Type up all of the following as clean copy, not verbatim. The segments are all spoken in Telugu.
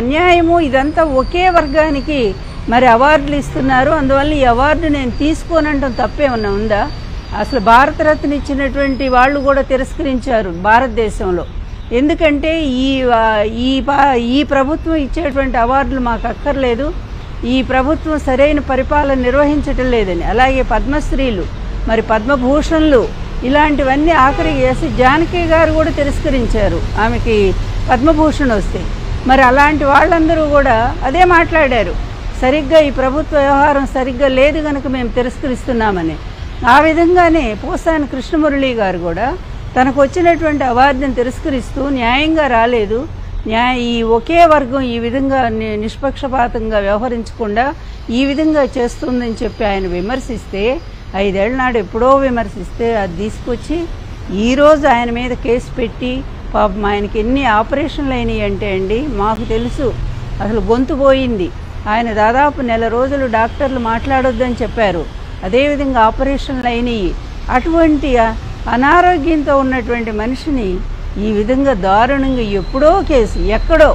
అన్యాయము ఇదంతా ఒకే వర్గానికి మరి అవార్డులు ఇస్తున్నారు. అందువల్ల ఈ అవార్డు నేను తీసుకోనంటాం తప్పేమన్నా ఉందా? అసలు భారతరత్న ఇచ్చినటువంటి వాళ్ళు కూడా తిరస్కరించారు భారతదేశంలో. ఎందుకంటే ఈ ప్రభుత్వం ఇచ్చేటువంటి అవార్డులు మాకు అక్కర్లేదు, ఈ ప్రభుత్వం సరైన పరిపాలన నిర్వహించటం లేదని. అలాగే పద్మశ్రీలు, మరి పద్మభూషణ్లు ఇలాంటివన్నీ ఆఖరికి చేసి జానకి గారు కూడా తిరస్కరించారు ఆమెకి పద్మభూషణ్ వస్తే. మరి అలాంటి వాళ్ళందరూ కూడా అదే మాట్లాడారు, సరిగ్గా ఈ ప్రభుత్వ వ్యవహారం సరిగ్గా లేదు కనుక మేము తిరస్కరిస్తున్నామని. ఆ విధంగానే పోసాని కృష్ణమురళి గారు కూడా తనకు వచ్చినటువంటి అవార్డుని తిరస్కరిస్తూ న్యాయంగా రాలేదు, ఈ ఒకే వర్గం ఈ విధంగా నిష్పక్షపాతంగా వ్యవహరించకుండా ఈ విధంగా చేస్తుందని చెప్పి ఆయన విమర్శిస్తే, 5 ఏళ్ల నాడు ఎప్పుడో విమర్శిస్తే అది తీసుకొచ్చి ఈరోజు ఆయన మీద కేసు పెట్టి పాపం ఆయనకి ఎన్ని ఆపరేషన్లు అయినాయి అంటే అండి మాకు తెలుసు. అసలు గొంతు పోయింది. ఆయన దాదాపు నెల రోజులు డాక్టర్లు మాట్లాడొద్దని చెప్పారు. అదేవిధంగా ఆపరేషన్లు అయినాయి. అటువంటి అనారోగ్యంతో ఉన్నటువంటి మనిషిని ఈ విధంగా దారుణంగా ఎప్పుడో కేసు ఎక్కడో,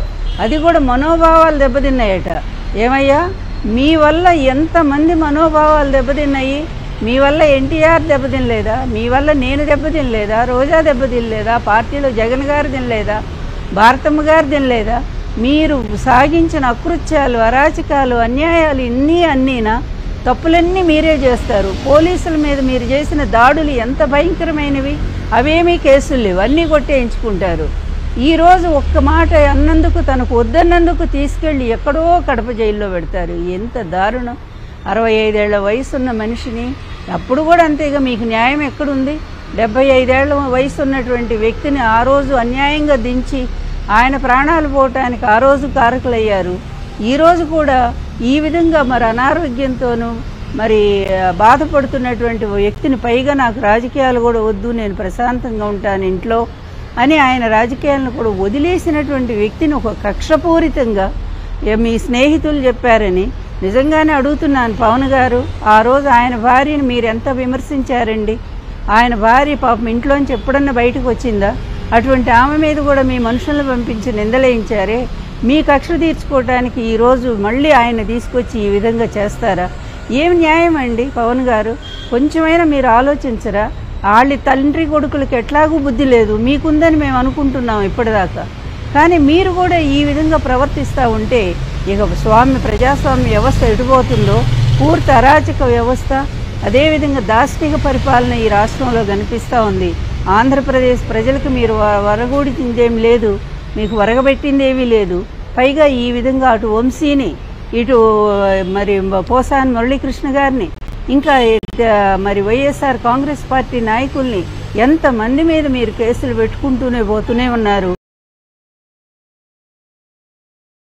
అది కూడా మనోభావాలు దెబ్బతిన్నాయట. ఏమయ్యా మీ వల్ల ఎంతమంది మనోభావాలు దెబ్బతిన్నాయి? మీ వల్ల ఎన్టీఆర్ దెబ్బతినలేదా? మీ వల్ల నేను దెబ్బతినలేదా? రోజా దెబ్బతినలేదా? పార్టీలో జగన్ గారు తినలేదా? భారతమ్మ గారు తినలేదా? మీరు సాగించిన అకృత్యాలు, అరాచకాలు, అన్యాయాలు అన్నీనా? తప్పులన్నీ మీరే చేస్తారు. పోలీసుల మీద మీరు చేసిన దాడులు ఎంత భయంకరమైనవి, అవేమీ కేసులు లేవు, అన్నీ కొట్టేయించుకుంటారు. ఈరోజు ఒక్క మాట అన్నందుకు, తనకు వద్దన్నందుకు తీసుకెళ్ళి ఎక్కడో కడప జైల్లో పెడతారు. ఎంత దారుణం! 65 ఏళ్ల వయసున్న మనిషిని అప్పుడు కూడా అంతేగా, మీకు న్యాయం ఎక్కడుంది? 75 ఏళ్ల వయసు ఉన్నటువంటి వ్యక్తిని ఆ రోజు అన్యాయంగా దించి ఆయన ప్రాణాలు పోవటానికి ఆ రోజు కారకులయ్యారు. ఈరోజు కూడా ఈ విధంగా మరి అనారోగ్యంతోనూ మరి బాధపడుతున్నటువంటి వ్యక్తిని, పైగా నాకు రాజకీయాలు కూడా వద్దు, నేను ప్రశాంతంగా ఉంటాను ఇంట్లో అని ఆయన రాజకీయాలను కూడా వదిలేసినటువంటి వ్యక్తిని ఒక కక్షపూరితంగా మీ స్నేహితులు చెప్పారని నిజంగానే అడుగుతున్నాను. పవన్ గారు, ఆ రోజు ఆయన భార్యని మీరు ఎంత విమర్శించారండి? ఆయన భార్య పాపం ఇంట్లోంచి ఎప్పుడన్నా బయటకు వచ్చిందా? అటువంటి ఆమె మీద కూడా మీ మనుషులను పంపించి నిందలేయించారే. మీ కక్ష తీర్చుకోవడానికి ఈరోజు మళ్ళీ ఆయన తీసుకొచ్చి ఈ విధంగా చేస్తారా? ఏం న్యాయం అండి పవన్ గారు? కొంచెమైనా మీరు ఆలోచించరా? వాళ్ళ తండ్రి కొడుకులకి ఎట్లాగూ బుద్ధి లేదు, మీకుందని మేము అనుకుంటున్నాం ఇప్పటిదాకా. కానీ మీరు కూడా ఈ విధంగా ప్రవర్తిస్తూ ఉంటే ఇక ప్రజాస్వామ్య వ్యవస్థ ఎటుపోతుందో, పూర్తి అరాచక వ్యవస్థ, అదేవిధంగా దాష్టిక పరిపాలన ఈ రాష్ట్రంలో కనిపిస్తూ ఉంది. ఆంధ్రప్రదేశ్ ప్రజలకు మీరు వరగూడిందేం లేదు, మీకు వరగబెట్టిందేమీ లేదు. పైగా ఈ విధంగా అటు వంశీని, ఇటు మరి పోసాని మురళీకృష్ణ గారిని, ఇంకా మరి వైఎస్ఆర్ కాంగ్రెస్ పార్టీ నాయకుల్ని ఎంతమంది మీద మీరు కేసులు పెట్టుకుంటూనే పోతూనే ఉన్నారు.